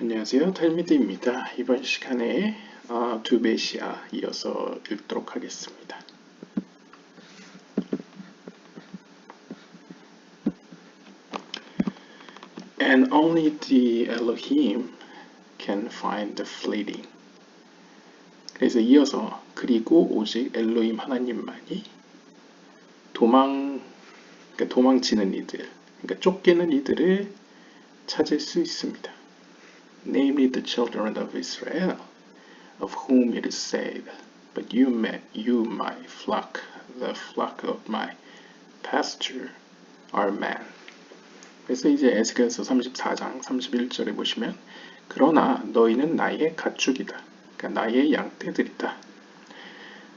안녕하세요. 탈미드입니다. 이번 시간에 두 메시아 이어서 읽도록 하겠습니다. And only the Elohim can find the fleeting. 그래서 이어서 그리고 오직 엘로힘 하나님만이 도망치는 이들, 그러니까 쫓기는 이들을 찾을 수 있습니다. Namely the children of Israel, of whom it is said, but you, my flock, the flock of my pasture, are man. 그래서 이제 에스겔서 34장 31절에 보시면 그러나 너희는 나의 가축이다. 그러니까 나의 양떼들이다.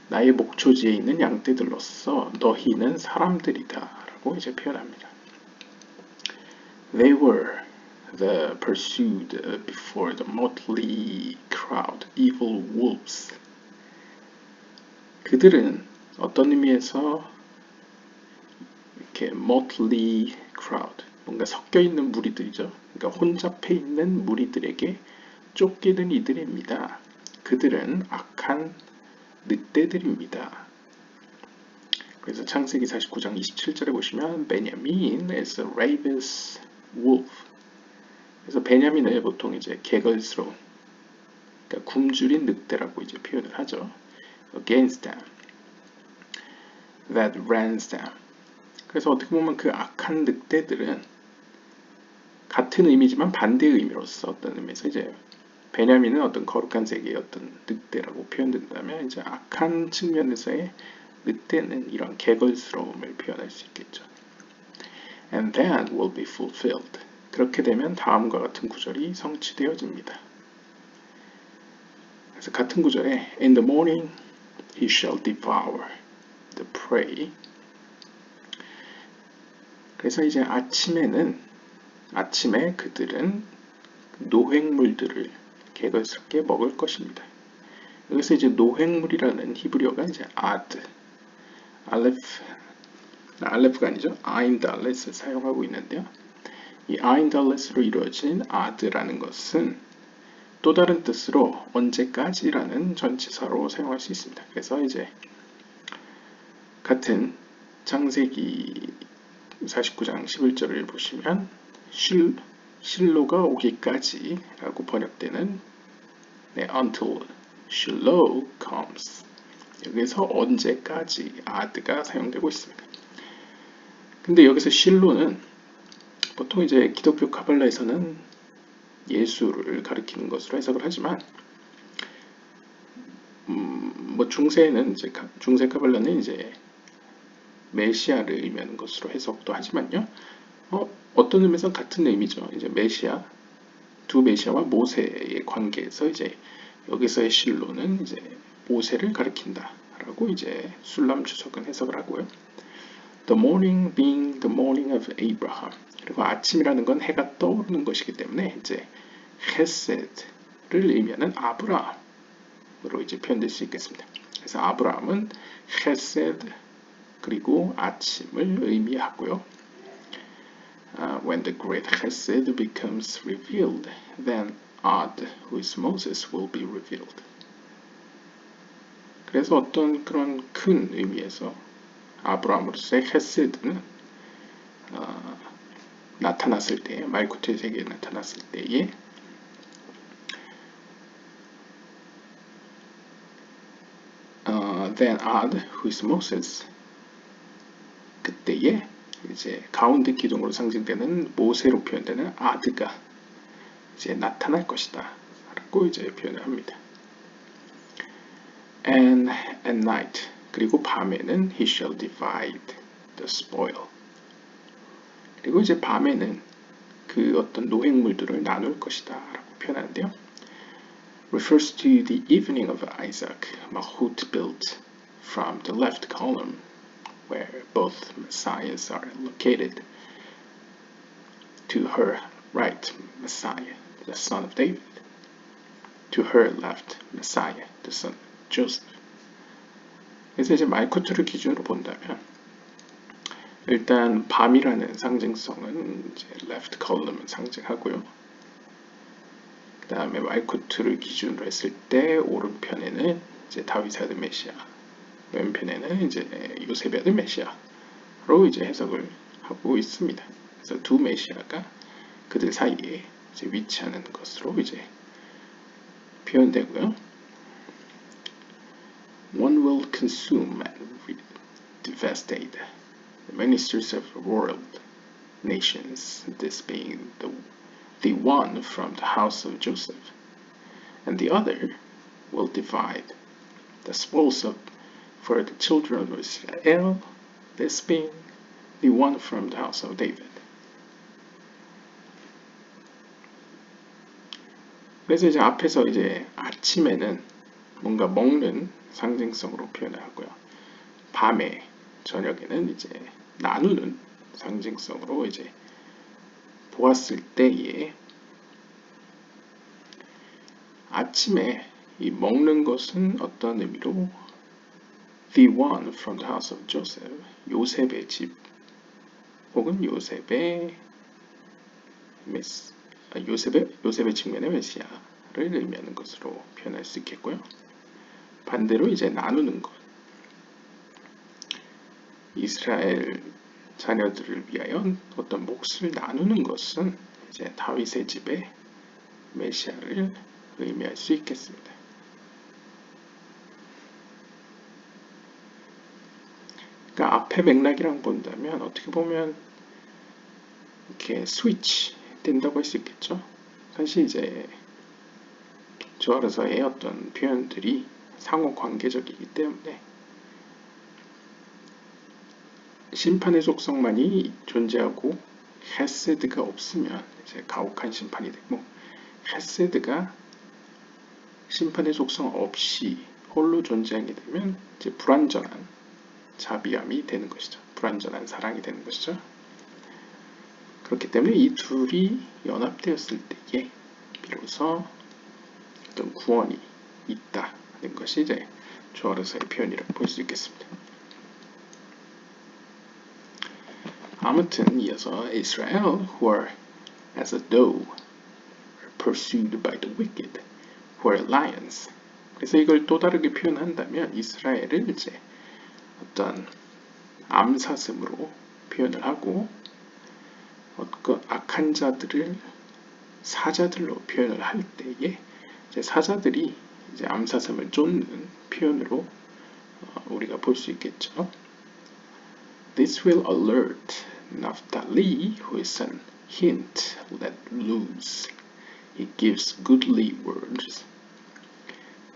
나의 목초지에 있는 양떼들로서 너희는 사람들이다. 라고 이제 표현합니다. They were the pursued before the motley crowd, evil wolves. 그들은 어떤 의미에서 이렇게 motley crowd, 뭔가 섞여 있는 무리들이죠. 그러니까 혼잡해 있는 무리들에게 쫓기는 이들입니다. 그들은 악한 늑대들입니다. 그래서 창세기 49장 27절에 보시면 베냐민 is a ravenous wolf. 그래서 베냐민을 보통 이제 개걸스러운, 그러니까 굶주린 늑대라고 이제 표현을 하죠. Against them, that rends them. 그래서 어떻게 보면 그 악한 늑대들은 같은 의미지만 반대의 의미로서 어떤 의미에서 이제 베냐민은 어떤 거룩한 세계의 어떤 늑대라고 표현된다면 이제 악한 측면에서의 늑대는 이런 개걸스러움을 표현할 수 있겠죠. And that will be fulfilled. 그렇게 되면 다음과 같은 구절이 성취되어집니다. 그래서 같은 구절에 In the morning he shall devour the prey. 그래서 이제 아침에 그들은 노획물들을 개걸스럽게 먹을 것입니다. 여기서 이제 노획물이라는 히브리어가 이제 알레프가 아니죠. 아인달렛을 사용하고 있는데요. 이 아인달렛으로 이루어진 아드라는 것은 또 다른 뜻으로 언제까지라는 전치사로 사용할 수 있습니다. 그래서 이제 같은 창세기 49장 11절을 보시면 실로가 오기까지 라고 번역되는 until Shiloh comes. 여기서 언제까지 아드가 사용되고 있습니다. 근데 여기서 실로는 보통 이제 기독교 카발라에서는 예수를 가리키는 것으로 해석을 하지만 뭐 중세는 이제 중세 카발라는 이제 메시아를 의미하는 것으로 해석도 하지만요. 어떤 의미에서 같은 의미죠. 이제 두 메시아와 모세의 관계에서 이제 여기서의 실로는 이제 모세를 가리킨다라고 이제 술람 주석은 해석을 하고요. The morning being the morning of Abraham. 그리고 아침이라는 건 해가 떠오르는 것이기 때문에 이제 헤세드를 의미하는 아브라함으로 이제 표현될 수 있겠습니다. 그래서 아브라함은 헤세드 그리고 아침을 의미하고요. When the great Chesed becomes revealed, then Ad, who is Moses, will be revealed. 그래서 어떤 그런 큰 의미에서 아브라함으로서의 헤세드는 나타났을 때, 말쿠트의 세계에 나타났을 때에 then Ad, who is Moses, 그때에 이제 가운데 기둥으로 상징되는 모세로 표현되는 아드가 이제 나타날 것이다 라고 이제 표현을 합니다. And at night, 그리고 밤에는 he shall divide the spoil. 그리고 이제 밤에는 그 어떤 노획물들을 나눌 것이다 라고 표현하는데요. Refers to the evening of Isaac, Malchut built from the left column where both messiahs are located. To her right, Messiah, the son of David. To her left, Messiah, the son of Joseph. 그래서 이제 말쿠트를 기준으로 본다면 일단 밤이라는 상징성은 이제 left column을 상징하고요. 그 다음에 말쿠트를 기준으로 했을 때 오른편에는 이제 다윗의 아들 메시아, 왼편에는 이제 요셉의 아들 메시아로 이제 해석을 하고 있습니다. 그래서 두 메시아가 그들 사이에 이제 위치하는 것으로 이제 표현되고요. One will consume and devastate the ministers of the world nations, this being the one from the house of Joseph, and the other will divide the spoils for the children of Israel, this being the one from the house of David. 그래서 이제 앞에서 이제 아침에는 뭔가 먹는 상징성으로 표현을 하고요. 밤에, 저녁에는 이제 나누는 상징성으로 이제 보았을 때에 아침에 이 먹는 것은 어떤 의미로 the one from the house of Joseph, 요셉의 집 혹은 요셉의 측면의 메시아를 의미하는 것으로 표현할 수 있겠고요. 반대로 이제 나누는 것, 이스라엘 자녀들을 위하여 어떤 몫을 나누는 것은 이제 다윗의 집의 메시아를 의미할 수 있겠습니다. 그러니까 앞에 맥락이랑 본다면 어떻게 보면 이렇게 스위치 된다고 할 수 있겠죠. 사실 이제 조아르서의 어떤 표현들이 상호 관계적이기 때문에 심판의 속성만이 존재하고 헤세드가 없으면 이제 가혹한 심판이 되고, 헤세드가 심판의 속성 없이 홀로 존재하게 되면 이제 불완전한 자비함이 되는 것이죠. 불완전한 사랑이 되는 것이죠. 그렇기 때문에 이 둘이 연합되었을 때에 비로소 어떤 구원이 있다는 것이 이제 조아르서의 표현이라고 볼 수 있겠습니다. 아무튼 이어서 Israel, who are as a doe, pursued by the wicked, who are lions. 그래서 이걸 또 다르게 표현한다면 이스라엘을 이제 어떤 암사슴으로 표현을 하고 악한 자들을 사자들로 표현을 할 때에 이제 사자들이 이제 암사슴을 쫓는 표현으로 우리가 볼 수 있겠죠. This will alert Naphtali, who is an hint let loose. It gives goodly words.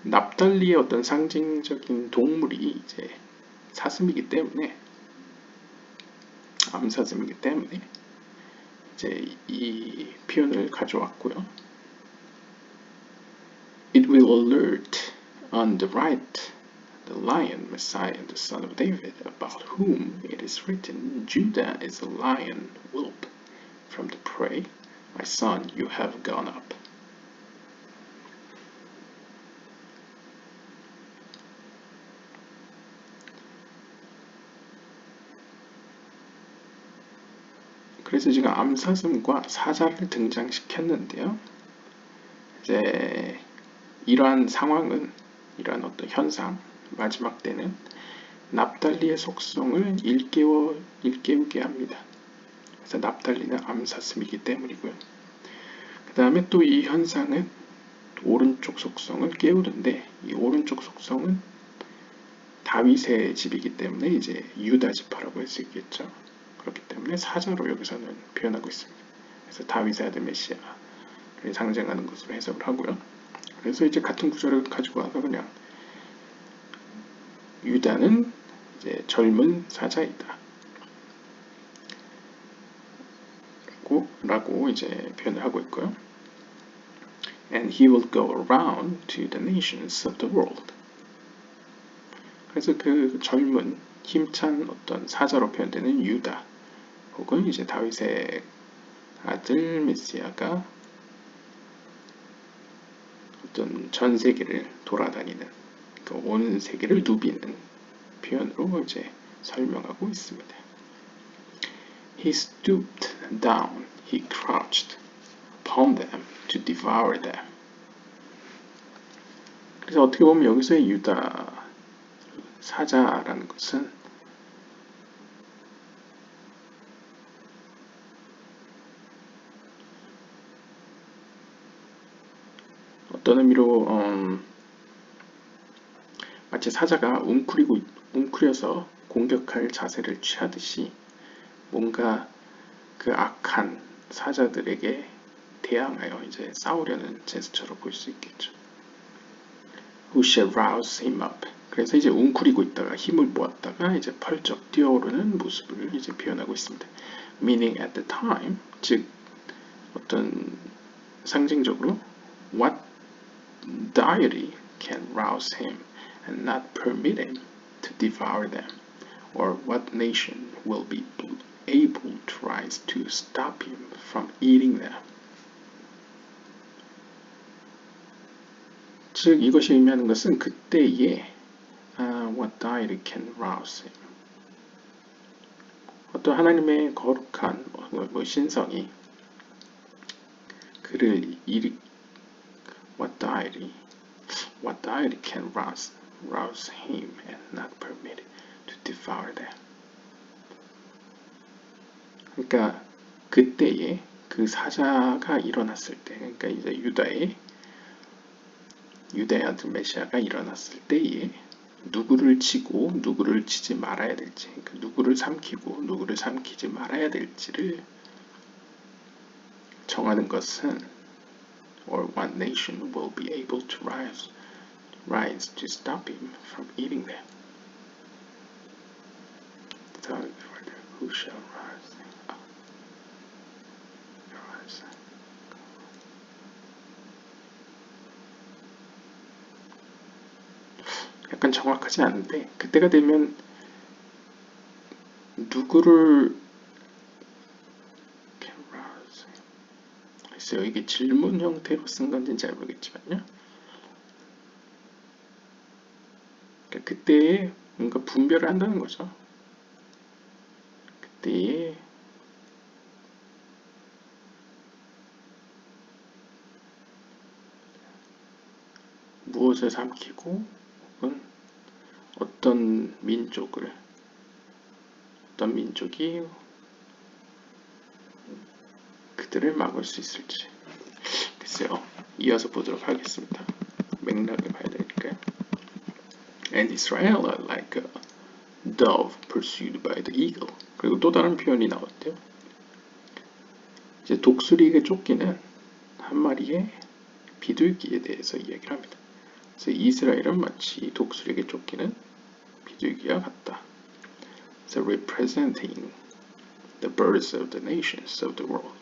납달리의 어떤 상징적인 동물이 이제 사슴이기 때문에, 암사슴이기 때문에 이제 이 표현을 가져왔고요. It will alert on the right the lion, Messiah, the son of David, about whom it is written, Judah is a lion whelp from the prey. My son, you have gone up. 그래서 지금 암사슴과 사자를 등장시켰는데요. 이제 이러한 상황은, 이러한 어떤 현상, 마지막 때는 납달리의 속성을 일깨우게 합니다. 그래서 납달리는 암사슴이기 때문이고요. 그 다음에 또 이 현상은 오른쪽 속성을 깨우는데, 이 오른쪽 속성은 다윗의 집이기 때문에 이제 유다 지파라고 할 수 있겠죠. 그렇기 때문에 사자로 여기서는 표현하고 있습니다. 그래서 다윗의 아들 메시아를 상징하는 것으로 해석을 하고요. 그래서 이제 같은 구절을 가지고 와서 그냥 유다는 이제 젊은 사자이다 라고 이제 표현을 하고 있고요. And he will go around to the nations of the world. 그래서 그 젊은 힘찬 어떤 사자로 표현되는 유다 혹은 이제 다윗의 아들 메시아가 어떤 전 세계를 돌아다니는, 그러니까 온 세계를 누비는 표현으로 이제 설명하고 있습니다. He stooped down, he crouched upon them to devour them. 그래서 어떻게 보면 여기서의 유다 사자라는 것은 어떤 의미로 마치 사자가 웅크려서 공격할 자세를 취하듯이 뭔가 그 악한 사자들에게 대항하여 이제 싸우려는 제스처로 볼 수 있겠죠. Who shall rouse him up? 그래서 이제 웅크리고 있다가 힘을 모았다가 이제 펄쩍 뛰어오르는 모습을 이제 표현하고 있습니다. Meaning at the time, 즉 어떤 상징적으로 what deity can rouse him and not permit him to devour them, or what nation will be able to rise to stop him from eating them. 즉 이것이 의미하는 것은 그때에 what deity can rouse him. 어떤 하나님의 거룩한 신성이 그를 what deity can rouse him and not permit it to devour them. 그러니까 그때에 그 사자가 일어났을 때, 그러니까 이제 유다의 아들 메시아가 일어났을 때에 누구를 치고 누구를 치지 말아야 될지, 그러니까 누구를 삼키고 누구를 삼키지 말아야 될지를 정하는 것은 or what nation will be able to rise to stop him from eating them. Who shall rise up? 약간 정확하지 않은데 그때가 되면 누구를 글쎄요, 이게 질문 형태로 쓴 건지는 잘 모르겠지만요. 그러니까 그때에 뭔가 분별을 한다는 거죠. 그때에 무엇을 삼키고 혹은 어떤 민족이 그들을 막을 수 있을지. 글쎄요, 이어서 보도록 하겠습니다. 맥락을 봐야 되니까요. And Israel are like a dove pursued by the eagle. 그리고 또 다른 표현이 나왔대요. 이제 독수리에게 쫓기는 한 마리의 비둘기에 대해서 이야기를 합니다. 그래서 이스라엘은 마치 독수리에게 쫓기는 비둘기와 같다. So representing the birds of the nations of the world.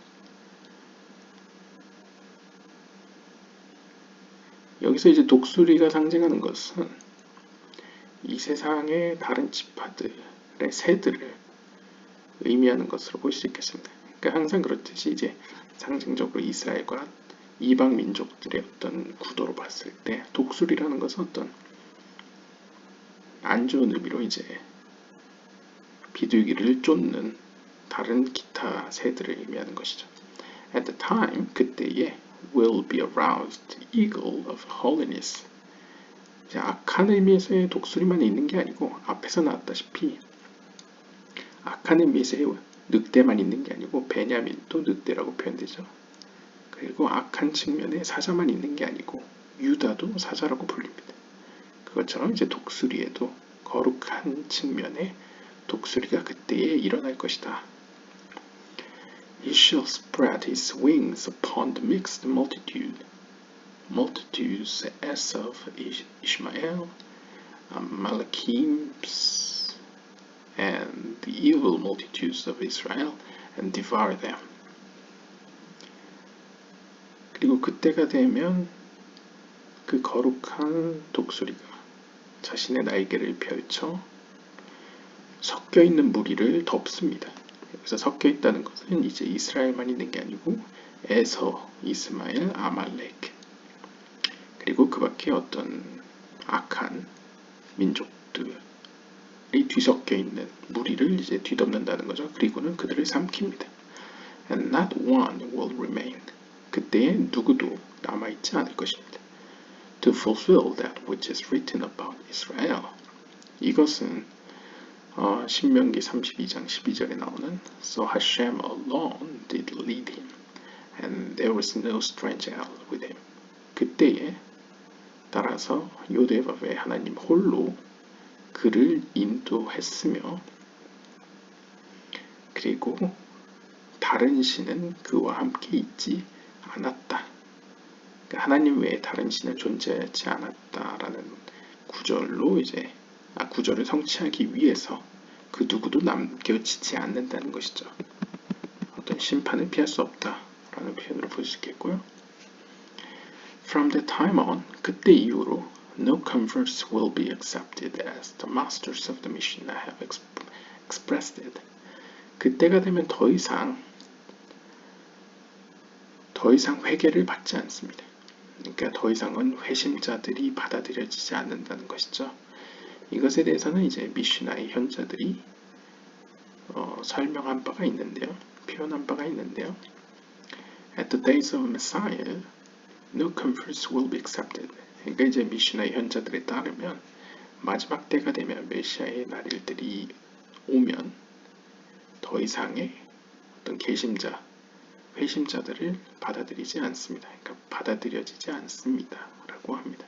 여기서 이제 독수리가 상징하는 것은 이 세상의 다른 지파들의 새들을 의미하는 것으로 볼 수 있겠습니다. 그러니까 항상 그렇듯이 이제 상징적으로 이스라엘과 이방 민족들의 어떤 구도로 봤을 때 독수리라는 것은 어떤 안 좋은 의미로 이제 비둘기를 쫓는 다른 기타 새들을 의미하는 것이죠. At the time, 그때에 will be aroused eagle of holiness. 이제 악한 의미에서의 독수리만 있는 게 아니고 앞에서 나왔다시피 악한 의미에서의 늑대만 있는 게 아니고 베냐민도 늑대라고 표현되죠. 그리고 악한 측면에 사자만 있는 게 아니고 유다도 사자라고 불립니다. 그것처럼 이제 독수리에도 거룩한 측면에 독수리가 그때에 일어날 것이다. He shall spread his wings upon the mixed multitudes as of Ishmael, Malachim, and the evil multitudes of Israel, and devour them. 그리고 그때가 되면 그 거룩한 독수리가 자신의 날개를 펼쳐 섞여 있는 무리를 덮습니다. 여기서 섞여 있다는 것은 이제 이스라엘만 있는 게 아니고 에서, 이스마엘, 아말렉 그리고 그 밖에 어떤 악한 민족들이 뒤섞여 있는 무리를 이제 뒤덮는다는 거죠. 그리고는 그들을 삼킵니다. And not one will remain. 그때에 누구도 남아있지 않을 것입니다. to fulfill that which is written about Israel. 이것은 신명기 32장 12절에 나오는 So Hashem alone did lead him, and there was no stranger with him. 그때에 따라서 요대밥의 하나님 홀로 그를 인도했으며 그리고 다른 신은 그와 함께 있지 않았다. 그러니까 하나님 외에 다른 신은 존재하지 않았다라는 구절로 이제 구절을 성취하기 위해서 그 누구도 남겨지지 않는다는 것이죠. 어떤 심판을 피할 수 없다라는 표현으로 볼 수 있겠고요. From that time on, 그때 이후로 no converts will be accepted as the masters of the Mishnah have expressed it. 그때가 되면 더 이상 회개를 받지 않습니다. 그러니까 더 이상은 회심자들이 받아들여지지 않는다는 것이죠. 이것에 대해서는 이제 미슈나의 현자들이 설명한 바가 있는데요. 표현한 바가 있는데요. At the days of Messiah, no converts will be accepted. 그러니까 이제 미슈나의 현자들에 따르면 마지막 때가 되면 메시아의 날일들이 오면 더 이상의 어떤 회심자들을 받아들이지 않습니다. 그러니까 받아들여지지 않습니다. 라고 합니다.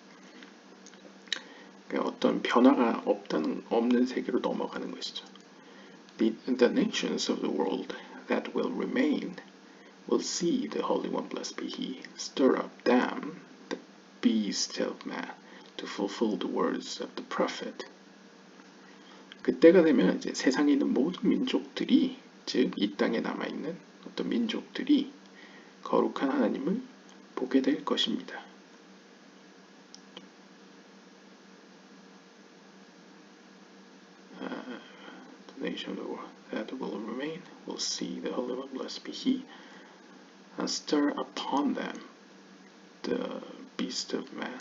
그러니까 어떤 변화가 없는 세계로 넘어가는 것이죠. The nations of the world that will remain will see the Holy One, blessed be He, stir up them, the beast of man, to fulfill the words of the prophet. 그때가 되면 이제 세상에 있는 모든 민족들이, 즉 이 땅에 남아있는 어떤 민족들이 거룩한 하나님을 보게 될 것입니다. The nation of the world that will remain will see the Holy One, blessed be He, and stir upon them the beast of man.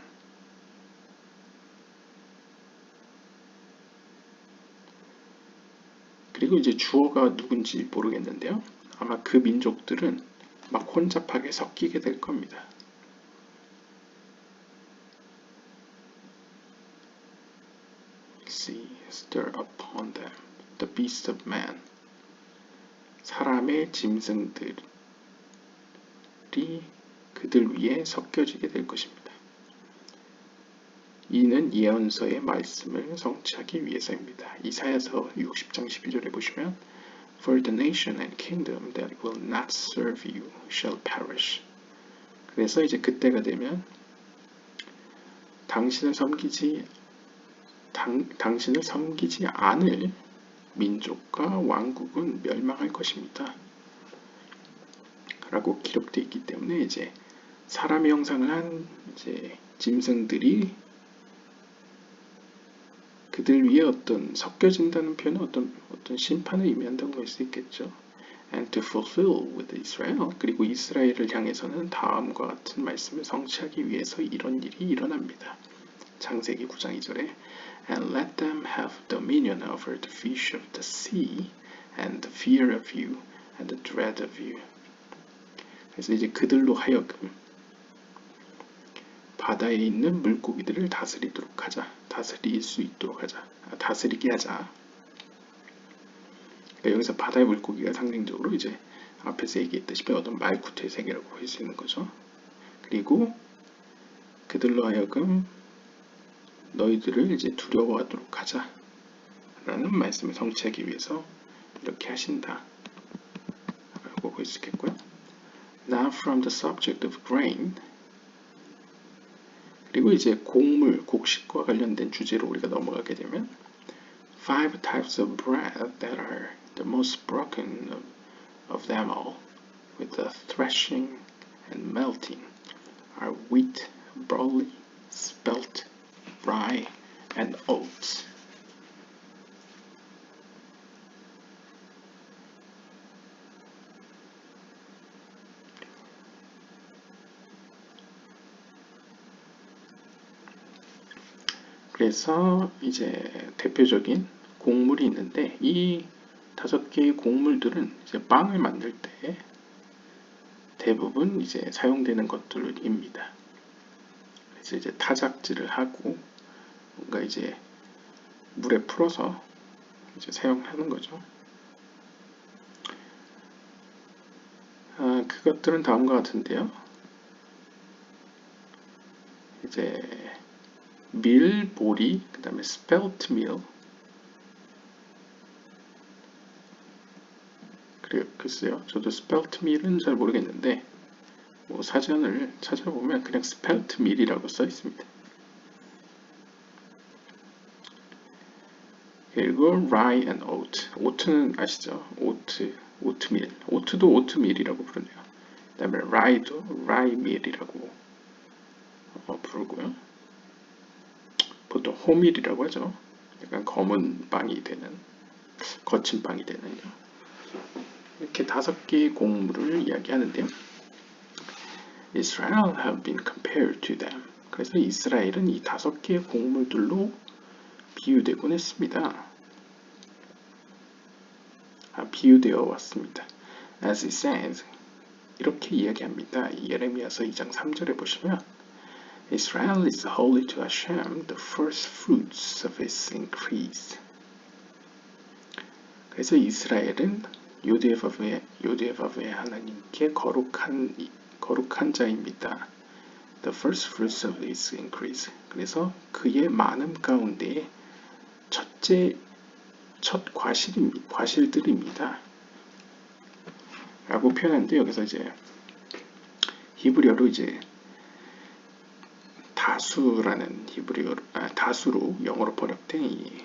그리고 이제 주어가 누군지 모르겠는데요. 아마 그 민족들은 막 혼잡하게 섞이게 될 겁니다. See, stir upon them the beast of man. 사람의 짐승들이 그들 위에 섞여지게 될 것입니다. 이는 예언서의 말씀을 성취하기 위해서입니다. 이사야서 60장 12절에 보시면 For the nation and kingdom that will not serve you shall perish. 그래서 이제 그때가 되면 당신을 섬기지 않을 민족과 왕국은 멸망할 것입니다. 라고 기록되어 있기 때문에 이제 사람의 형상을 한 이제 짐승들이 그들 위에 어떤 섞여진다는 표현은 어떤 심판을 의미한다고 볼 수 있겠죠. And to fulfill with Israel, 그리고 이스라엘을 향해서는 다음과 같은 말씀을 성취하기 위해서 이런 일이 일어납니다. 창세기 9장 2절에 And let them have dominion over the fish of the sea, and the fear of you, and the dread of you. 그래서 이제 그들로 하여금 바다에 있는 물고기들을 다스리도록 하자. 다스릴 수 있도록 하자. 다스리게 하자. 그러니까 여기서 바다의 물고기가 상징적으로 이제 앞에서 얘기했다시피 어떤 말구토의 세계라고 볼 수 있는 거죠. 그리고 그들로 하여금 너희들을 이제 두려워하도록 하자. 라는 말씀을 성취하기 위해서 이렇게 하신다. 라고 볼 수 있겠고요. Now from the subject of grain, 그리고 이제 곡식과 관련된 주제로 우리가 넘어가게 되면 Five types of bread that are the most broken of them all, with the threshing and melting, are wheat, barley, spelt, rye, and oats. 그래서 이제 대표적인 곡물이 있는데 이 5개의 곡물들은 이제 빵을 만들 때 대부분 이제 사용되는 것들입니다. 그래서 이제 타작질을 하고 뭔가 이제 물에 풀어서 이제 사용하는 거죠. 그것들은 다음과 같은데요. 이제 밀, 보리, 그 다음에 spelt meal. 그래요. 글쎄요. 저도 spelt meal은 잘 모르겠는데 뭐 사전을 찾아보면 그냥 spelt meal이라고 써 있습니다. 그리고 rye and oat. oat는 아시죠? oatmeal. oat도 oatmeal이라고 부르네요. 그 다음에 rye도 rye meal이라고 부르고요. 보통 호밀이라고 하죠. 약간 검은 빵이 되는, 거친 빵이 되는요. 이렇게 5개의 곡물을 이야기하는데요. Israel have been compared to them. 그래서 이스라엘은 이 5개의 곡물들로 비유되곤 했습니다. 비유되어 왔습니다. As it says, 이렇게 이야기합니다. 예레미야서 2장 3절에 보시면 Israel is holy to Hashem, the first fruits of its increase. 그래서 이스라엘은 요데바브의 하나님께 거룩한 자입니다. The first fruits of its increase. 그래서 그의 많음 가운데 첫 과실들입니다. 라고 표현하는데 여기서 이제 히브리어로 이제 다수로 영어로 번역된 이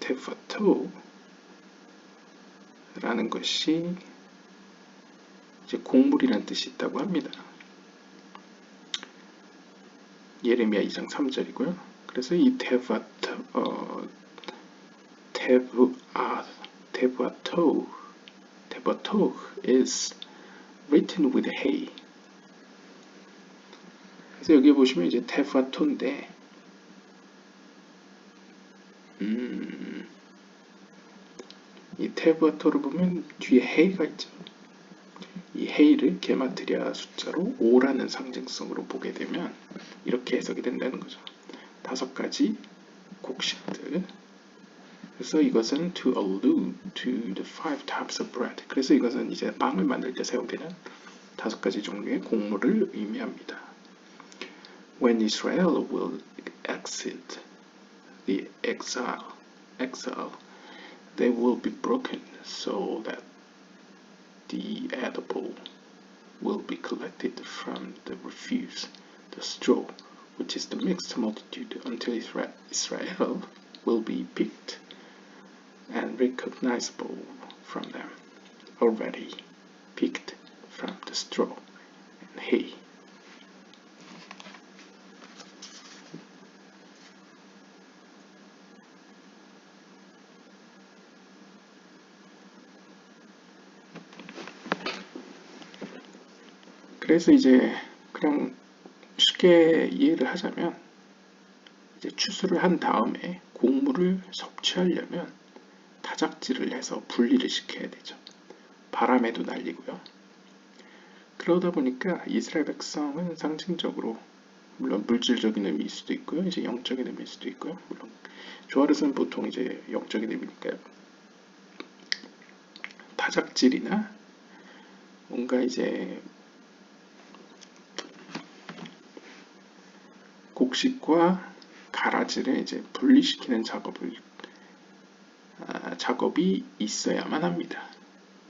테브아토라는 것이 이제 곡물이라는 뜻이 있다고 합니다. 예레미야 2장 3절이고요. 그래서 이 테브아토 is written with hay. 그래서 여기 보시면 이제 테브아토인데 이 테브아토를 보면 뒤에 hay가 있죠. 이 hay를 게마트리아 숫자로 5라는 상징성으로 보게 되면 이렇게 해석이 된다는 거죠. 5가지 곡식들. 그래서 이것은 to allude to the 5 types of bread. 그래서 이것은 이제 빵을 만들 때 사용되는 5가지 종류의 곡물을 의미합니다. When Israel will exit the exile, they will be broken so that the edible will be collected from the refuse, the straw, which is the mixed multitude, until Israel will be picked and recognizable from them, already picked from the straw and hay. 그래서 이제 그냥 쉽게 이해를 하자면 이제 추수를 한 다음에 곡물을 섭취하려면 타작질을 해서 분리를 시켜야 되죠. 바람에도 날리고요. 그러다 보니까 이스라엘 백성은 상징적으로 물론 물질적인 의미일 수도 있고요. 이제 영적인 의미일 수도 있고요. 물론 조아르스는 보통 이제 영적인 의미니까요. 타작질이나 뭔가 이제 곡식과 가라지를 이제 분리시키는 작업이 있어야만 합니다.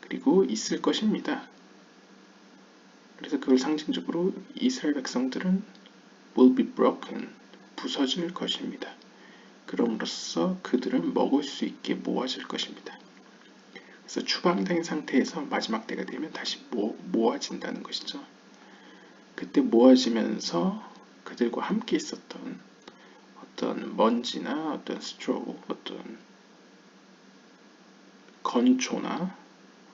그리고 있을 것입니다. 그래서 그걸 상징적으로 이스라엘 백성들은 will be broken, 부서질 것입니다. 그럼으로써 그들은 먹을 수 있게 모아질 것입니다. 그래서 추방된 상태에서 마지막 때가 되면 다시 모아진다는 것이죠. 그때 모아지면서 그들과 함께 있었던 어떤 먼지나 어떤 straw, 어떤 건초나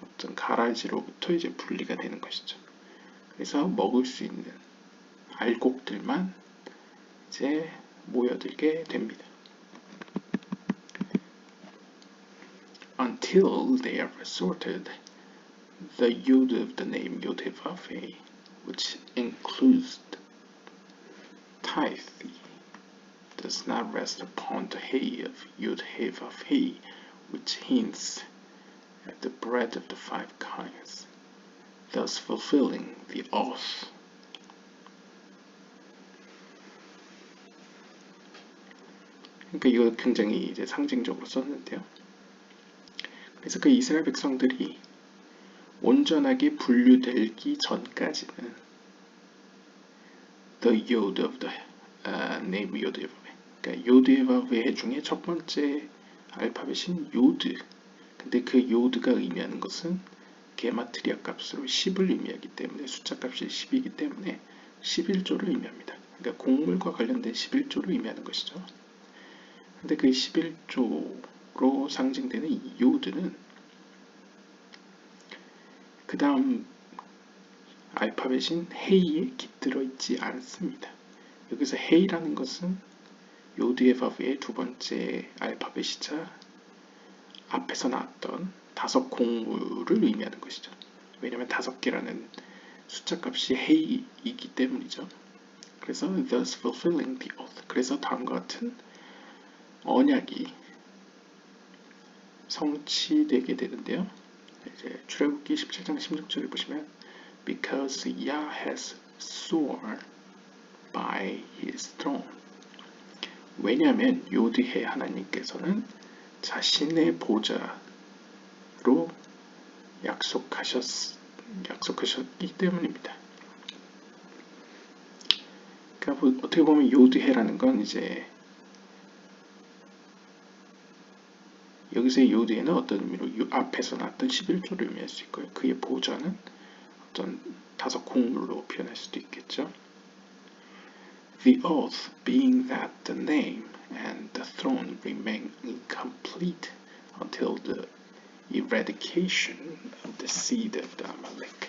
어떤 가라지로부터 이제 분리가 되는 것이죠. 그래서 먹을 수 있는 알곡들만 이제 모여들게 됩니다. Until they are sorted, the yod of the name Yod-Heh-Vav-Heh, which includes tithe does not rest upon the hay of Yud He Vav He, which hints at the bread of the five kinds, thus fulfilling the oath. 그러니까 이거 굉장히 이제 상징적으로 썼는데요. 그래서 그 이스라엘 백성들이 온전하게 분류되기 전까지는 the yod of the name yod of 그러니까 요드의 중에 첫 번째 알파벳인 요드. 근데 그 요드가 의미하는 것은 게마트리아 값으로 10을 의미하기 때문에 숫자 값이 10이기 때문에 11조를 의미합니다. 그러니까 곡물과 관련된 11조를 의미하는 것이죠. 근데 그 11조로 상징되는 이 요드는 그 다음 알파벳인 헤이에 깃들어 있지 않습니다. 여기서 헤이라는 것은 요드의 바브의 두 번째 알파벳이자 앞에서 나왔던 다섯 곡물을 의미하는 것이죠. 왜냐하면 5개라는 숫자 값이 헤이이기 때문이죠. 그래서 thus fulfilling the oath. 그래서 다음과 같은 언약이 성취되게 되는데요. 이제 출애굽기 17장 16절을 보시면 because Yah has sworn by his throne. 왜냐하면 요드해 하나님께서는 자신의 보좌로 약속하셨기 때문입니다. 그러니까 어떻게 보면 요드해라는 건 이제 여기서의 요드해는 어떤 의미로 앞에서 나왔던 11조를 의미할 수 있고요. 그의 보좌는 어떤 5곡물로 표현할 수도 있겠죠. The oath being that the name and the throne remain incomplete until the eradication of the seed of the Amalek.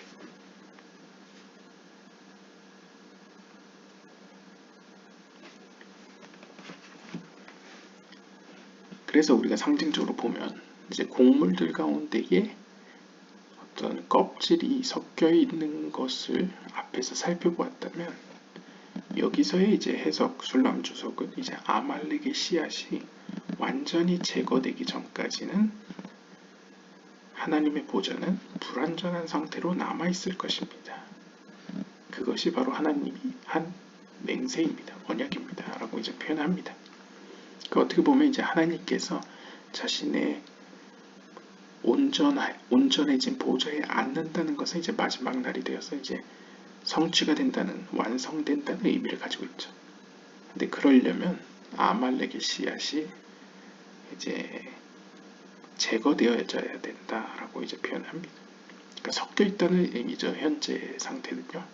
그래서 우리가 상징적으로 보면 이제 곡물들 가운데에 어떤 껍질이 섞여 있는 것을 앞에서 살펴보았다면 여기서의 이제 해석 술람 주석은 이제 아말렉의 씨앗이 완전히 제거되기 전까지는 하나님의 보좌는 불완전한 상태로 남아 있을 것입니다. 그것이 바로 하나님이 한 맹세입니다. 언약입니다. 라고 이제 표현합니다. 그러니까 어떻게 보면 이제 하나님께서 자신의 온전해진 보좌에 앉는다는 것은 이제 마지막 날이 되어서 이제 성취가 된다는, 완성된다는 의미를 가지고 있죠. 근데 그러려면 아말렉의 씨앗이 이제 제거되어져야 된다라고 이제 표현합니다. 그러니까 섞여 있다는 의미죠. 현재 상태는요.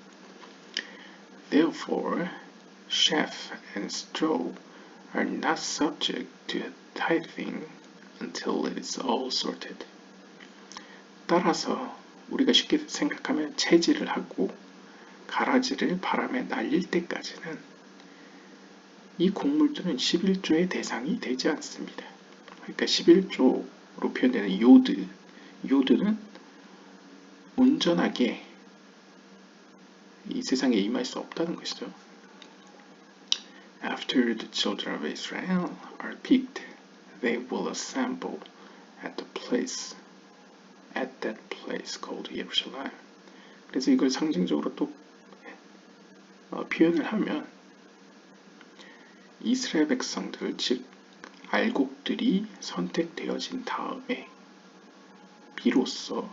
Therefore, chaff and straw are not subject to tithing until it is all sorted. 따라서 우리가 쉽게 생각하면 채질을 하고 가라지를 바람에 날릴 때까지는 이 곡물들은 11조의 대상이 되지 않습니다. 그러니까 11조로 표현되는 요드는 온전하게 이 세상에 임할 수 없다는 것이죠. After the children of Israel are picked, they will assemble at that place called Jerusalem. 그래서 이걸 상징적으로 또 표현을 하면 이스라엘 백성들, 즉 알곡들이 선택되어진 다음에 비로소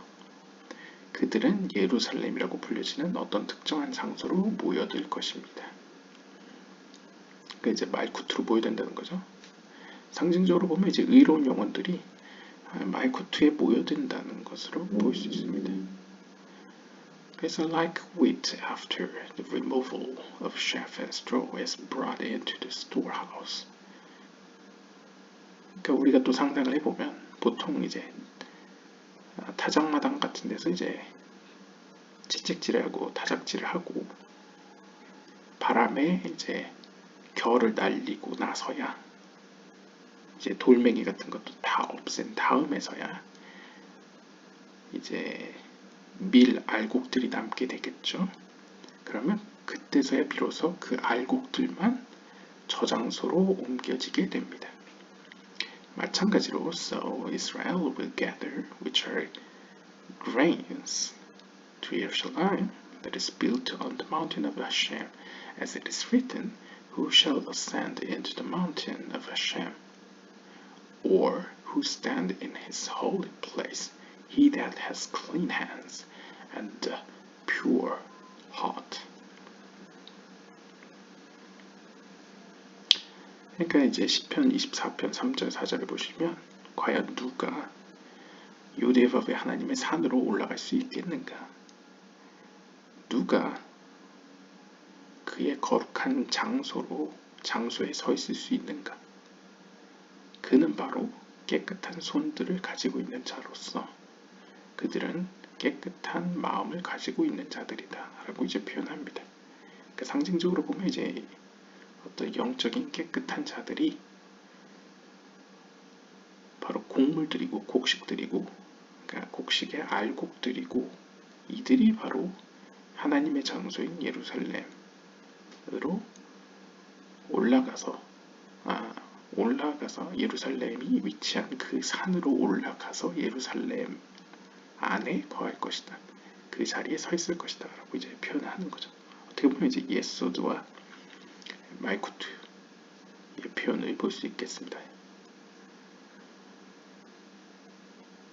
그들은 예루살렘이라고 불려지는 어떤 특정한 장소로 모여들 것입니다. 그러니까 이제 말쿠트로 모여든다는 거죠. 상징적으로 보면 이제 의로운 영혼들이 말쿠트에 모여든다는 것으로 보일 수 있습니다. 그래서 like wheat after the removal of chaff and straw is brought into the storehouse. 그러니까 우리가 또 상상을 해보면 보통 이제 타작마당 같은 데서 이제 채찍질을 하고 타작질을 하고 바람에 이제 결을 날리고 나서야 이제 돌멩이 같은 것도 다 없앤 다음에서야 이제 밀 알곡들이 남게 되겠죠. 그러면 그때서야 비로소 그 알곡들만 저장소로 옮겨지게 됩니다. 마찬가지로 So Israel will gather which are grains to Jerusalem that is built on the mountain of Hashem, as it is written, Who shall ascend into the mountain of Hashem? Or who stand in his holy place? He that has clean hands and pure heart. 그러니까 이제 시편 24편 3절 4절을 보시면 과연 누가 유대법의 하나님의 산으로 올라갈 수 있겠는가? 누가 그의 거룩한 장소에 서 있을 수 있는가? 그는 바로 깨끗한 손들을 가지고 있는 자로서 그들은 깨끗한 마음을 가지고 있는 자들이다 라고 이제 표현합니다. 그러니까 상징적으로 보면 이제 어떤 영적인 깨끗한 자들이 바로 곡물들이고 곡식들이고, 그러니까 곡식의 알곡들이고, 이들이 바로 하나님의 장소인 예루살렘으로 올라가서 예루살렘이 위치한 그 산으로 올라가서 예루살렘 안에 거할 것이다. 그 자리에 서 있을 것이다 라고 이제 표현하는 거죠. 어떻게 보면 이제 예소드와 말쿠트의 표현을 볼 수 있겠습니다.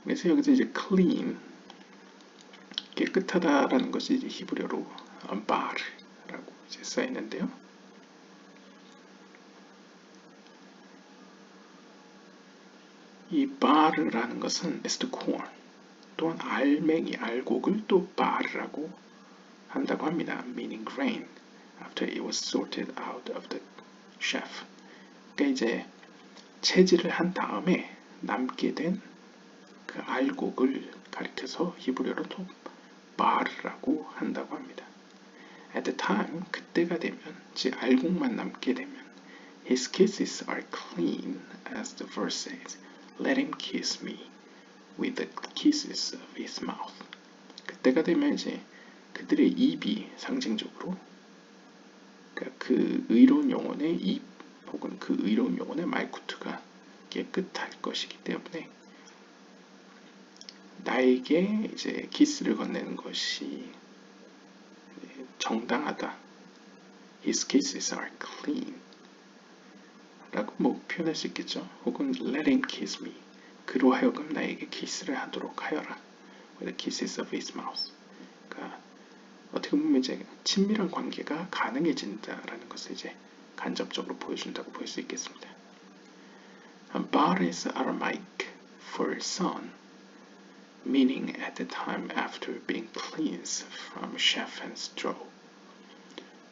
그래서 여기서 이제 clean, 깨끗하다라는 것이 이제 히브리어로 바르라고 이제 써 있는데요. 이 바르라는 것은 is the corn, 또한 알맹이, 알곡을 또 바르라고 한다고 합니다. meaning grain, after it was sorted out of the chaff. 그러니까 이제 채질을 한 다음에 남게 된 그 알곡을 가리켜서 히브리어로 또 바르라고 한다고 합니다. At the time, 그때가 되면, 즉 알곡만 남게 되면 His kisses are clean, as the verse says. Let him kiss me with the kisses of his mouth. 그때가 되면 이제 그들의 입이 상징적으로, 그러니까 그 의로운 영혼의 입 혹은 그 의로운 영혼의 말쿠트가 깨끗할 것이기 때문에 나에게 이제 키스를 건네는 것이 정당하다. His kisses are clean 라고 뭐 표현할 수 있겠죠. 혹은 let him kiss me, 그로 하여금 나에게 키스를 하도록 하여라. with the kisses of his mouth. 그러니까 어떻게 보면 이제 친밀한 관계가 가능해진다라는 것을 이제 간접적으로 보여준다고 볼 수 있겠습니다. Bar is Aramaic for son, meaning at the time after being cleansed from chaff and straw.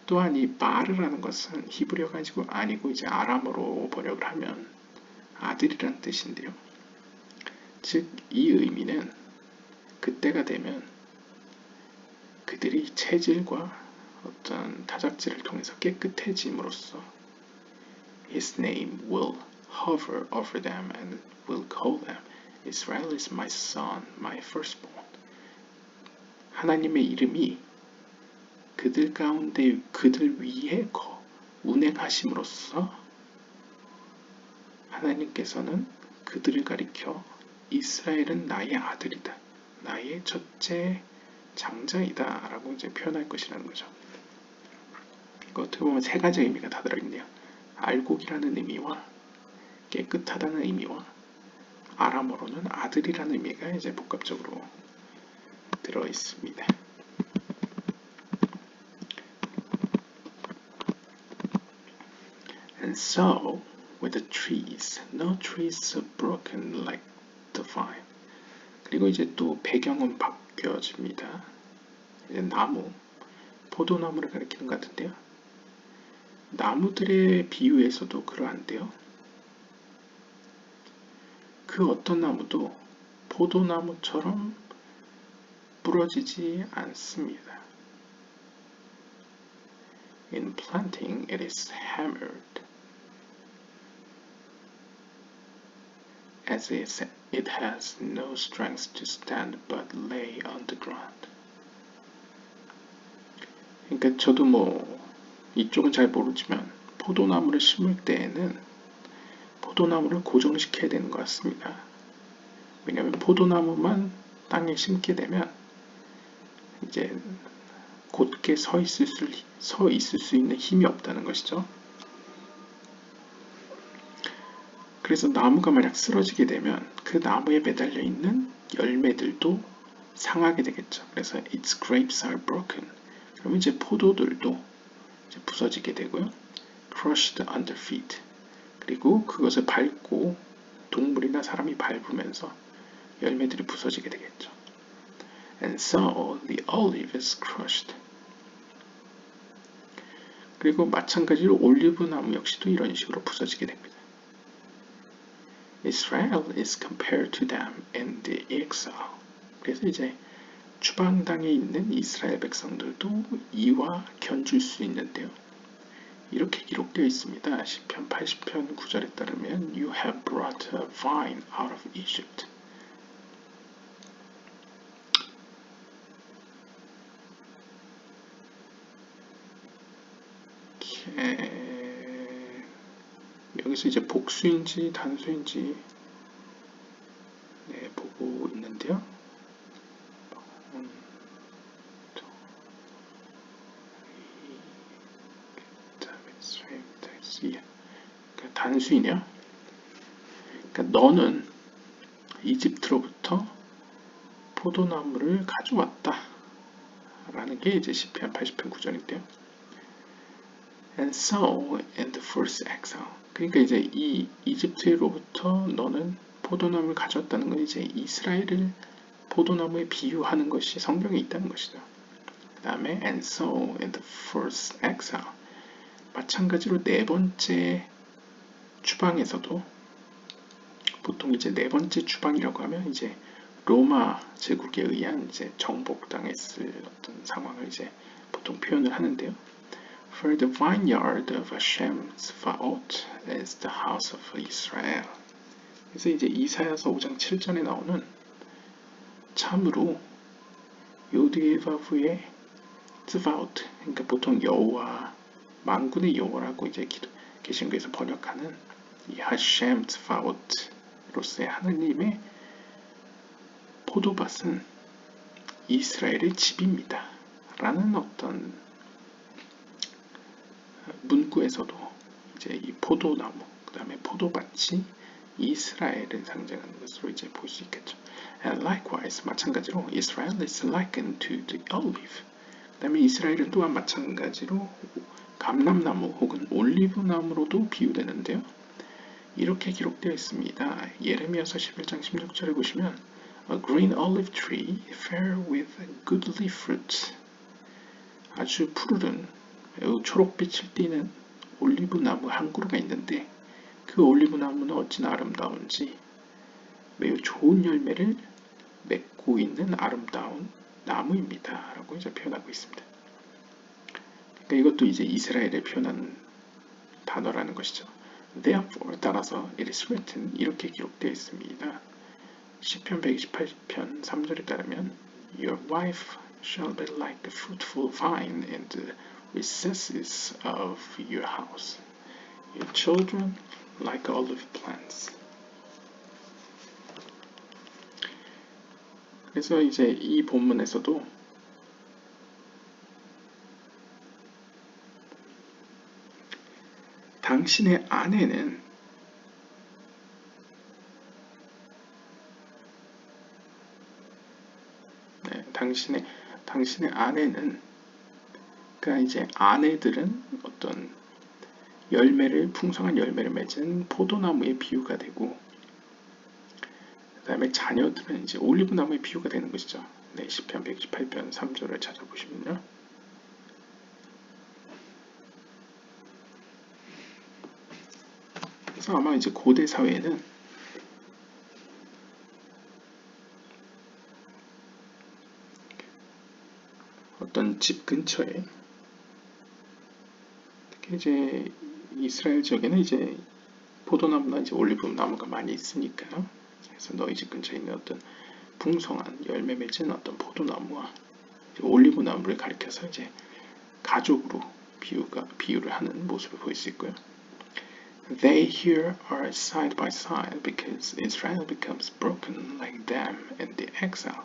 또한 이 바르라는 것은 히브리어가 아니고 이제 아람어로 번역을 하면 아들이란 뜻인데요. 즉 이 의미는 그때가 되면 그들이 체질과 어떤 타작질을 통해서 깨끗해짐으로써 His name will hover over them and will call them Israel is my son, my firstborn. 하나님의 이름이 그들 가운데 그들 위에 운행하심으로써 하나님께서는 그들을 가리켜 이스라엘은 나의 아들이다, 나의 첫째 장자이다 라고 이제 표현할 것이라는 거죠. 어떻게 보면 세 가지 의미가 다 들어있네요. 알곡이라는 의미와 깨끗하다는 의미와 아람어로는 아들이라는 의미가 이제 복합적으로 들어있습니다. And so with the trees, no trees are broken like the vine. 그리고 이제 또 배경은 바뀌어집니다. 이제 나무, 포도나무를 가리키는 것 같은데요. 나무들의 비유에서도 그러한데요. 그 어떤 나무도 포도나무처럼 부러지지 않습니다. In planting, it is hammered, as it has no strength to stand but lay on the ground. 그러니까 저도 뭐 이쪽은 잘 모르지만 포도나무를 심을 때에는 포도나무를 고정시켜야 되는 것 같습니다. 왜냐하면 포도나무만 땅에 심게 되면 이제 곧게 서 있을 수 있는 힘이 없다는 것이죠. 그래서 나무가 만약 쓰러지게 되면 그 나무에 매달려 있는 열매들도 상하게 되겠죠. 그래서 its grapes are broken. 그럼 이제 포도들도 이제 부서지게 되고요. crushed under feet. 그리고 그것을 밟고 동물이나 사람이 밟으면서 열매들이 부서지게 되겠죠. And so the olive is crushed. 그리고 마찬가지로 올리브 나무 역시도 이런 식으로 부서지게 됩니다. Israel is compared to them in the exile. 그래서 이제 추방당에 있는 이스라엘 백성들도 이와 견줄 수 있는데요. 이렇게 기록되어 있습니다. 시편 80편 9절에 따르면 You have brought a vine out of Egypt. 여기서 이제 복수인지 단수인지 보고 있는데요. 그러니까 단수이냐? 그러니까 너는 이집트로부터 포도나무를 가져왔다. 라는 게 이제 시편 80편 9절인데요. And so in the first exile. 그러니까 이제 이 이집트로부터 너는 포도나무를 가져왔다는 건 이제 이스라엘을 포도나무에 비유하는 것이 성경에 있다는 것이죠. 그 다음에 and so in the first exile. 마찬가지로 네 번째 추방에서도 보통 이제 네 번째 추방이라고 하면 이제 로마 제국에 의한 이제 정복당했을 어떤 상황을 이제 보통 표현을 하는데요. For the vineyard of Hashem Tzvaot is the house of Israel. 그래서 이제 이사야서 5장 7절에 나오는 참으로 요드예바브의 Tzvaot, 그러니까 보통 여호와 만군의 여호와라고 이제 개신교에서 번역하는 이 Hashem Tzvaot로서의 하느님의 포도밭은 이스라엘의 집입니다. 라는 어떤 문구에서도 이제 이 포도나무, 그 다음에 포도밭이 이스라엘을 상징하는 것으로 이제 볼 수 있겠죠. And likewise, 마찬가지로 Israel is likened to the olive. 그 다음에 이스라엘은 또한 마찬가지로 감람나무 혹은 올리브나무로도 비유되는데요. 이렇게 기록되어 있습니다. 예레미야서 11장 16절에 보시면 A green olive tree fair with goodly fruit. 아주 푸르른 매우 초록빛을 띠는 올리브나무 한 그루가 있는데 그 올리브나무는 어찌나 아름다운지 매우 좋은 열매를 맺고 있는 아름다운 나무입니다. 라고 이제 표현하고 있습니다. 그러니까 이것도 이제 이스라엘을 표현하는 단어라는 것이죠. Therefore, 따라서 it is written 이렇게 기록되어 있습니다. 시편 128편 3절에 따르면 Your wife shall be like a fruitful vine in the recesses of your house. Your children like olive plants. 그래서 이제 이 본문에서도 당신의 아내는 당신의 아내는 그러니까 이제 아내들은 어떤 풍성한 열매를 맺은 포도나무의 비유가 되고 그 다음에 자녀들은 이제 올리브나무의 비유가 되는 것이죠. 네, 시편 128편 3절을 찾아보시면요. 그래서 아마 이제 고대 사회에는 어떤 집 근처에 특히 이제 이스라엘 지역에는 이제 포도나무나 이제 올리브 나무가 많이 있으니까요. 그래서 너희 집 근처에 있는 어떤 풍성한 열매 맺은 어떤 포도나무와 올리브 나무를 가리켜서 이제 가족으로 비유를 하는 모습을 볼 수 있고요. They here are side by side because Israel becomes broken like them in the exile.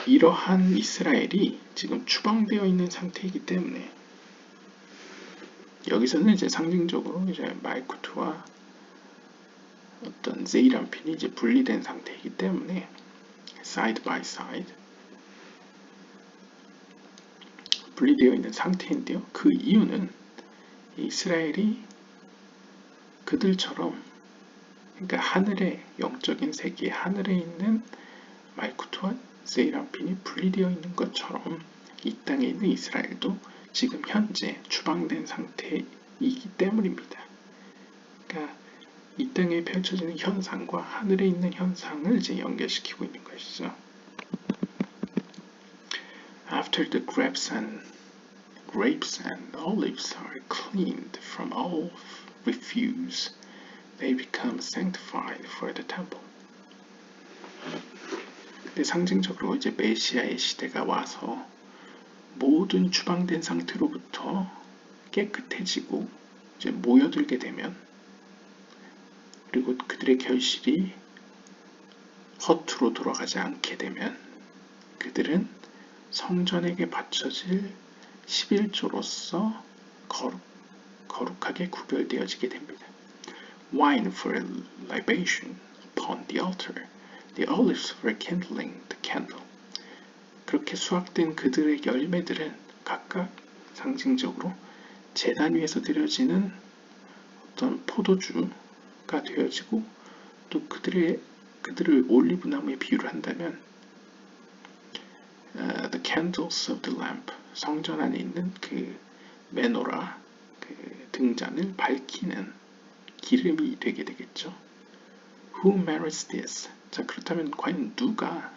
이러한 이스라엘이 지금 추방되어 있는 상태이기 때문에 여기서는 이제 상징적으로 이제 말쿠트와 어떤 제이람핀이 이제 분리된 상태이기 때문에 side by side 분리되어 있는 상태인데요. 그 이유는 이스라엘이 그들처럼 그러니까 하늘의 영적인 세계 하늘에 있는 말쿠트와 세이람핀이 분리되어 있는 것처럼 이 땅에 있는 이스라엘도 지금 현재 추방된 상태이기 때문입니다. 그러니까 이 땅에 펼쳐지는 현상과 하늘에 있는 현상을 이제 연결시키고 있는 것이죠. After the grapes and olives are cleaned from all refuse, they become sanctified for the temple. 근데 상징적으로 이제 메시아의 시대가 와서 모든 추방된 상태로부터 깨끗해지고 이제 모여들게 되면 그리고 그들의 결실이 허투루 돌아가지 않게 되면 그들은 성전에게 바쳐질 11조로서 거룩하게 구별되어지게 됩니다. Wine for libation upon the altar, the olives for kindling the candle. 그렇게 수확된 그들의 열매들은 각각 상징적으로 제단 위에서 드려지는 어떤 포도주가 되어지고 또 그들을 올리브나무에 비유를 한다면 the candles of the lamp 성전 안에 있는 그 메노라 그 등잔을 밝히는 기름이 되게 되겠죠. Who merits this? 자 그렇다면 과연 누가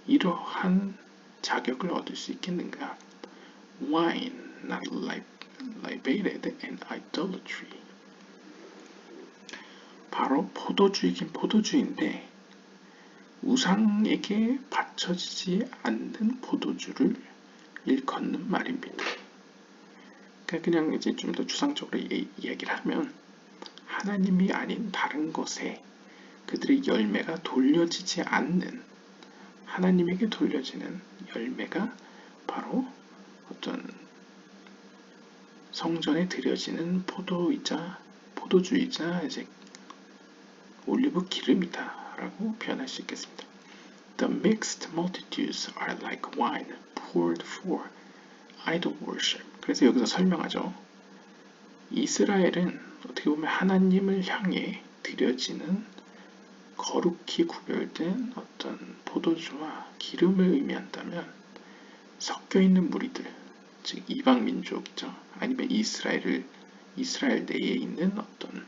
이러한 자격을 얻을 수 있겠는가? Wine not libated in idolatry. 바로 포도주이긴 포도주인데 우상에게 바쳐지지 않는 포도주를 일컫는 말입니다. 그러니까 그냥 이제 좀 더 추상적으로 이야기를 하면 하나님이 아닌 다른 것에 그들의 열매가 돌려지지 않는 하나님에게 돌려지는 열매가 바로 어떤 성전에 드려지는 포도주이자 이제 올리브 기름이다라고 표현할 수 있겠습니다. The mixed multitudes are like wine poured for idol worship. 그래서 여기서 설명하죠. 이스라엘은 어떻게 보면 하나님을 향해 드려지는 거룩히 구별된 어떤 포도주와 기름을 의미한다면 섞여있는 무리들, 즉 이방민족이죠. 아니면 이스라엘 내에 있는 어떤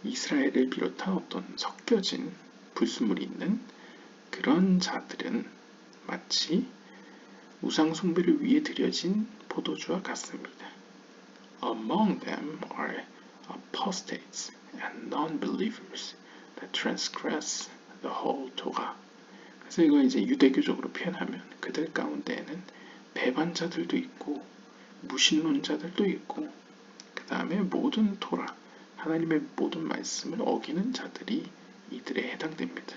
이스라엘을 비롯한 어떤 섞여진 불순물이 있는 그런 자들은 마치 우상 숭배를 위해 드려진 포도주와 같습니다. Among them are apostates and non-believers that transgress the whole Torah. 그래서 이거 이제 유대교적으로 표현하면 그들 가운데에는 배반자들도 있고 무신론자들도 있고 그 다음에 모든 토라 하나님의 모든 말씀을 어기는 자들이 이들에 해당됩니다.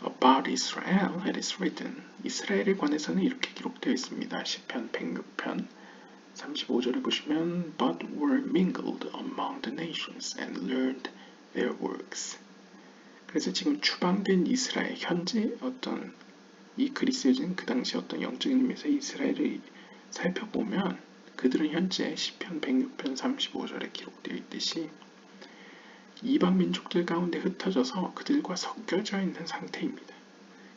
About Israel, it is written. 이스라엘에 관해서는 이렇게 기록되어 있습니다. 시편 106편 35절에 보시면 But were mingled among the nations and learned their works. 그래서 지금 추방된 이스라엘 현재 어떤 이 글이 쓰여진 그 당시 어떤 영적인 의미에서 이스라엘을 살펴보면 그들은 현재 시편 106편 35절에 기록되어 있듯이 이방 민족들 가운데 흩어져서 그들과 섞여져 있는 상태입니다.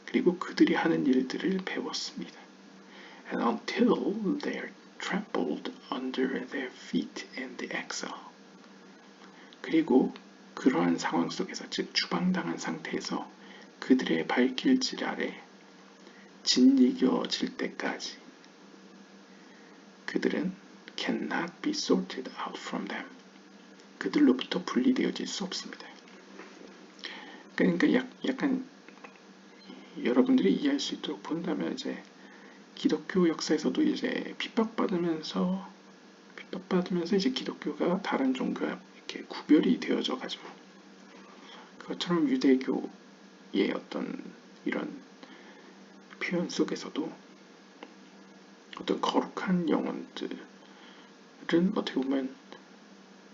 그리고 그들이 하는 일들을 배웠습니다. And until they are trampled under their feet in the exile. 그리고 그러한 상황 속에서 즉 추방당한 상태에서 그들의 발길질 아래 짓이겨질 때까지 그들은 cannot be sorted out from them. 그들로부터 분리되어질 수 없습니다. 그러니까 약간 여러분들이 이해할 수 있도록 본다면 이제 기독교 역사에서도 이제 핍박받으면서 이제 기독교가 다른 종교와 이렇게 구별이 되어져 가지고 그것처럼 유대교의 어떤 이런 표현 속에서도 어떤 거룩한 영혼들은 어떻게 보면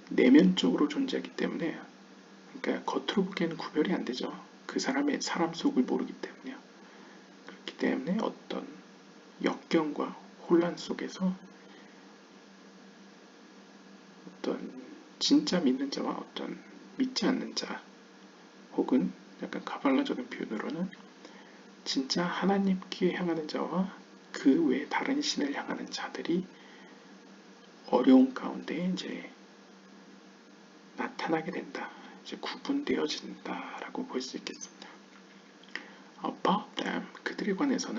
내면적으로 존재하기 때문에 그러니까 겉으로 보기에는 구별이 안 되죠. 그 사람의 사람 속을 모르기 때문에요. 그렇기 때문에 어떤 역경과 혼란 속에서 어떤 진짜 믿는 자와 어떤 믿지 않는 자 혹은 약간 가발라적인 표현으로는 진짜 하나님께 향하는 자와 그 외 다른 신을 향하는 자들이 어려운 가운데 이제 나타나게 된다. 이제 구분되어진다라고 볼 수 있겠습니다. About them, 그들에 관해서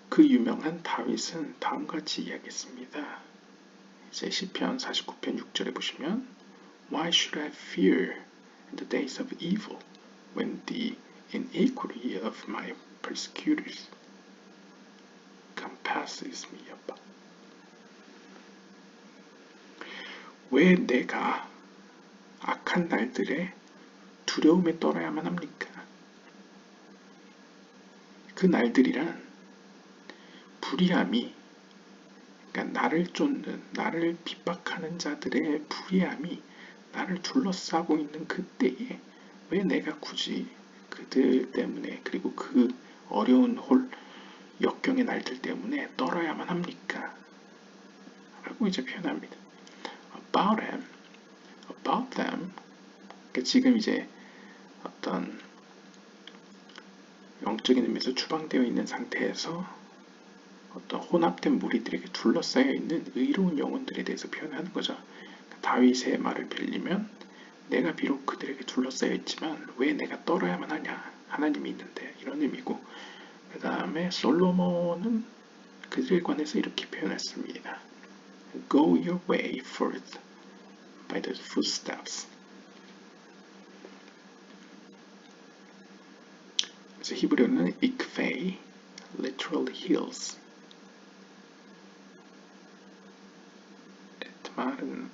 그 유명한 다윗은 다음과 같이 이야기했습니다. 이제 시편 49편 6절에 보시면 Why should I fear in the days of evil when the iniquity of my persecutors compasses me about? 왜 내가 악한 날들에 두려움에 떨어야만 합니까? 그 날들이란 불의함이 그러니까 나를 쫓는 나를 핍박하는 자들의 불의함이 나를 둘러싸고 있는 그때에 왜 내가 굳이 그들 때문에 그리고 그 어려운 역경의 날들 때문에 떨어야만 합니까? 라고 이제 표현합니다. About them 그러니까 지금 이제 어떤 영적인 의미에서 추방되어 있는 상태에서 어떤 혼합된 무리들에게 둘러싸여 있는 의로운 영혼들에 대해서 표현하는 거죠. 다윗의 말을 빌리면 내가 비록 그들에게 둘러싸여 있지만 왜 내가 떨어야만 하냐 하나님이 있는데 이런 의미고 그 다음에 솔로몬은 그들에 관해서 이렇게 표현했습니다. Go your way forth by the footsteps. 그래서 히브리어는 ikvei, literal hills. 말은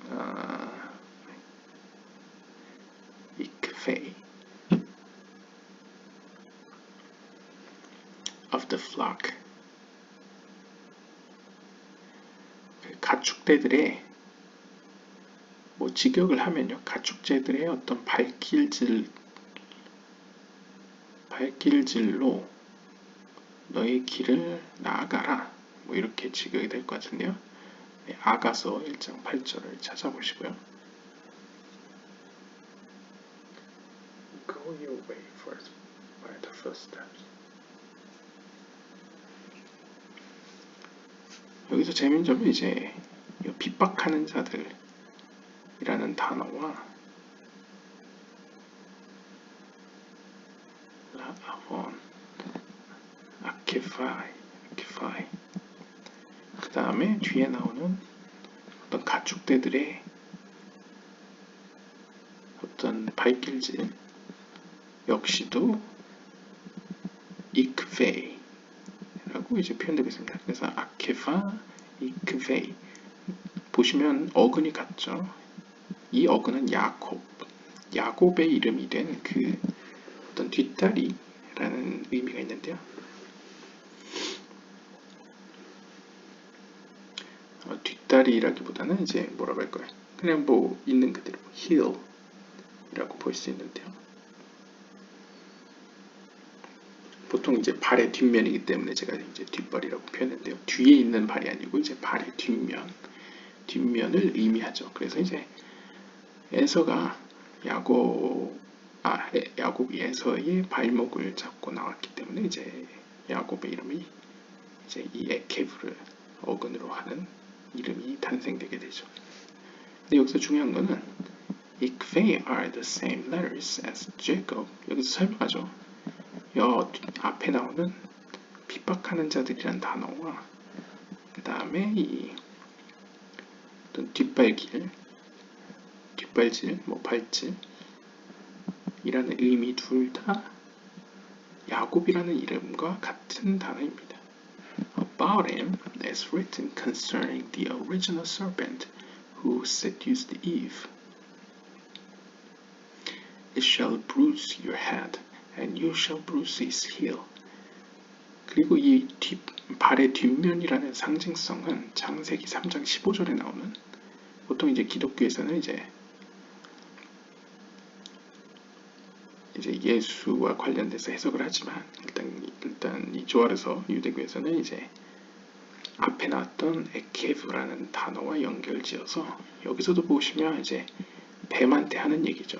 ikvei of the flock. 가축대들의 뭐 직역을 하면요, 가축제들의 어떤 발길질로 너의 길을 나아가라. 뭐 이렇게 직역이 될 것 같은데요. 네, 아가서 1장 8절을 찾아보시고요. Go your way first by the first steps. 여기서 재밌는 점은 이제 핍박하는 자들이라는 단어와 라아본, 아케파이 그 다음에 뒤에 나오는 어떤 가축대들의 어떤 발길질 역시도 이크페이라고 이제 표현되고 있습니다. 그래서 아케파, 이크페이 보시면 어근이 같죠. 이 어근은 야곱의 이름이 된 그 어떤 뒷다리라는 의미가 있는데요. 뒷다리라기보다는 이제 뭐라고 할까요? 그냥 뭐 있는 그대로 hill이라고 볼 수 있는데요. 보통 이제 발의 뒷면이기 때문에 제가 이제 뒷발이라고 표현했는데요. 뒤에 있는 발이 아니고 이제 발의 뒷면을 의미하죠. 그래서 이제 에서가 야곱이 에서의 발목을 잡고 나왔기 때문에 이제 야곱의 이름이 이제 이 에케브를 어근으로 하는 이름이 탄생되게 되죠. 근데 여기서 중요한 거는 ikvei are the same letters as Jacob. 여기서 설명하죠. 앞에 나오는 핍박하는 자들이란 단어와 그 다음에 이 어떤 뒷발길 뒷발질, 뭐 발질 이라는 의미 둘 다 야곱이라는 이름과 같은 단어입니다. About him is written concerning the original serpent who seduced Eve. It shall bruise your head, and you shall bruise his heel. 그리고 이 발의 뒷면이라는 상징성은 창세기 3장 15절에 나오는, 보통 이제 기독교에서는 이제 예수와 관련돼서 해석을 하지만 일단 이 조아르서 유대교에서는 이제 앞에 나왔던 에케브라는 단어와 연결지어서 여기서도 보시면 이제 뱀한테 하는 얘기죠.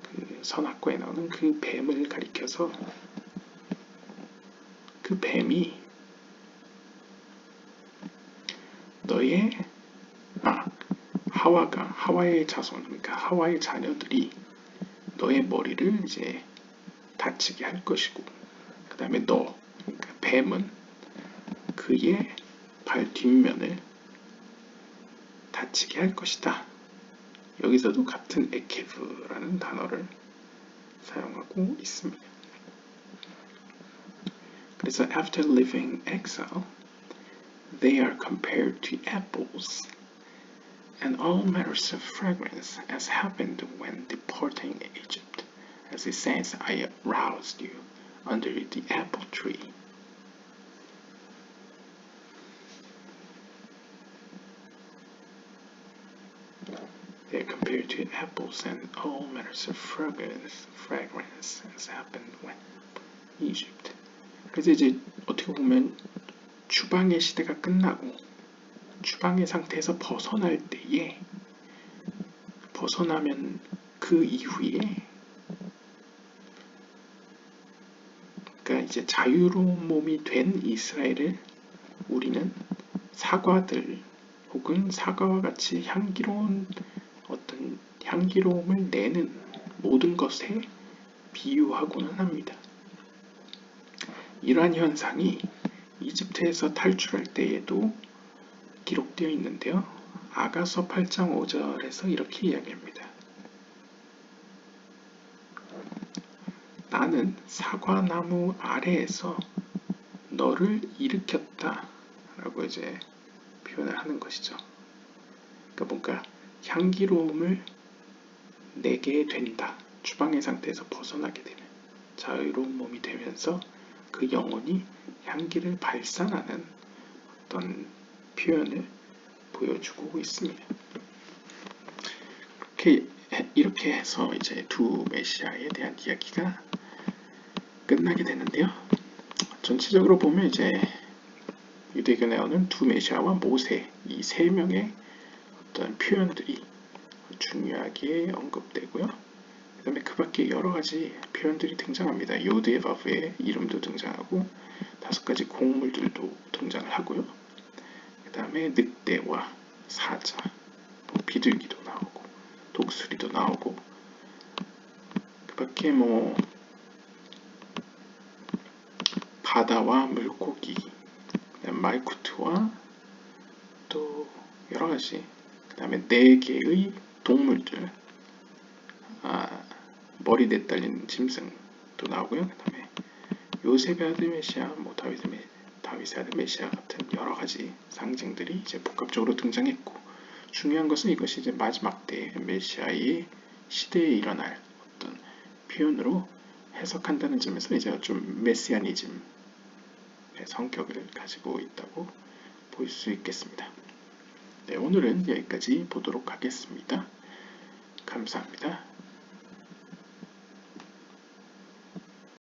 그 선악과에 나오는 그 뱀을 가리켜서 그 뱀이 너의 하와의 자손, 그러니까 하와의 자녀들이 너의 머리를 이제 다치게 할 것이고, 그 다음에 그러니까 뱀은 그의 발 뒷면을 다치게 할 것이다. 여기서도 같은 에케브라는 단어를 사용하고 있습니다. 그래서 after leaving exile, they are compared to apples and all matters of fragrance as happened when departing Egypt. As it says, I aroused you under the apple tree. They are compared to apples and all matters of fragrance as happened when Egypt. 그래서 이제 어떻게 보면 추방의 시대가 끝나고 추방의 상태에서 벗어날 때에, 벗어나면 그 이후에, 그러니까 이제 자유로운 몸이 된 이스라엘을 우리는 사과들 혹은 사과와 같이 향기로운 어떤 향기로움을 내는 모든 것에 비유하고는 합니다. 이러한 현상이 이집트에서 탈출할 때에도 기록되어 있는데요. 아가서 8장 5절에서 이렇게 이야기합니다. 나는 사과나무 아래에서 너를 일으켰다 라고 이제 표현을 하는 것이죠. 그러니까 뭔가 향기로움을 내게 된다. 추방의 상태에서 벗어나게 되는 자유로운 몸이 되면서 그 영혼이 향기를 발산하는 어떤 표현을 보여주고 있습니다. 이렇게 해서 이제 두 메시아에 대한 이야기가 끝나게 되는데요. 전체적으로 보면 이제 유대교에 나오는 두 메시아와 모세, 이 세 명의 어떤 표현들이 중요하게 언급되고요. 그 다음에 그 밖에 여러 가지 표현들이 등장합니다. 요드의 바브의 이름도 등장하고 5가지 곡물들도 등장을 하고요. 그 다음에 늑대와 사자, 비둘기도 나오고 독수리도 나오고, 그 밖에 바다와 물고기, 말쿠트와 또 여러 가지, 그 다음에 4개의 동물들, 머리 내달린 짐승도 나오고요. 그 다음에 요셉의 아들 메시아, 다윗의 아들 메시아 같은 여러 가지 상징들이 이제 복합적으로 등장했고, 중요한 것은 이것이 이제 마지막 때 메시아의 시대에 일어날 어떤 표현으로 해석한다는 점에서 이제 좀 메시아니즘의 성격을 가지고 있다고 볼 수 있겠습니다. 네, 오늘은 여기까지 보도록 하겠습니다. 감사합니다.